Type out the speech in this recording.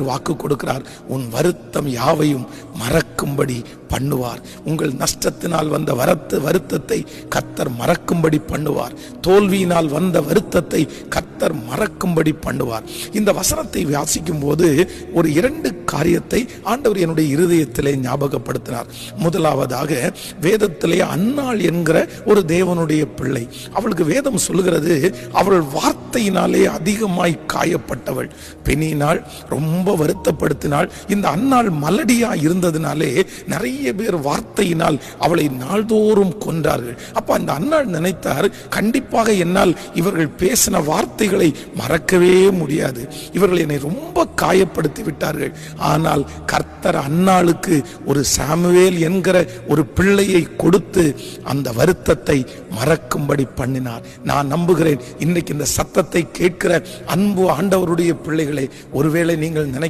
என்று வாக்கு கொடுக்கிறார். உன் வருத்தம் யாவையும் மறக்கும்படி பண்ணுவார். உங்கள் நஷ்டத்தினால் வந்த வருத்தத்தை கர்த்தர் மறக்கும்படி பண்ணுவார். தோல்வியினால் வந்த வருத்தத்தை கர்த்தர் மறக்கும்படி பண்ணுவார். இந்த வசனத்தை வாசிக்கும் போது ஒரு 2 காரியத்தை ஆண்டவர் என்னுடைய இருதயத்திலே ஞாபகப்படுத்தினார். முதலாவதாக, வேதத்திலே அன்னாள் என்கிற ஒரு தேவனுடைய பிள்ளை. அவளுக்கு வேதம் சொல்லுகிறது, அவள் வார்த்தையினாலே அதிகமாய் காயப்பட்டவள். பெண்ணினாள், ரொம்ப வருத்தப்படுத்தினாள். இந்த அன்னாள் மலடியா இருந்ததினாலே நிறைய பேர் வார்த்தையினால் அவளை நாள்தோறும் கொன்றார்கள். அப்ப அந்த அன்னாள் நினைத்தார், கண்டிப்பாக என்னால் இவர்கள் பேசின வார்த்தைகளை மறக்கவே முடியாது. இவர்கள் என்னை ரொம்ப காயப்படுத்தி விட்டார்கள். ஆனால் கர்த்தர் அன்னாளுக்கு ஒரு சாமுவேல் என்கிற ஒரு பிள்ளையை கொடுத்து அந்த வருத்தத்தை மறக்கும்படி பண்ணினார். நான் நம்புகிறேன், இன்னைக்கு இந்த சத்தத்தை கேட்கிற அன்பு ஆண்டவருடைய பிள்ளைகளை, ஒருவேளை நீங்கள் நினைக்க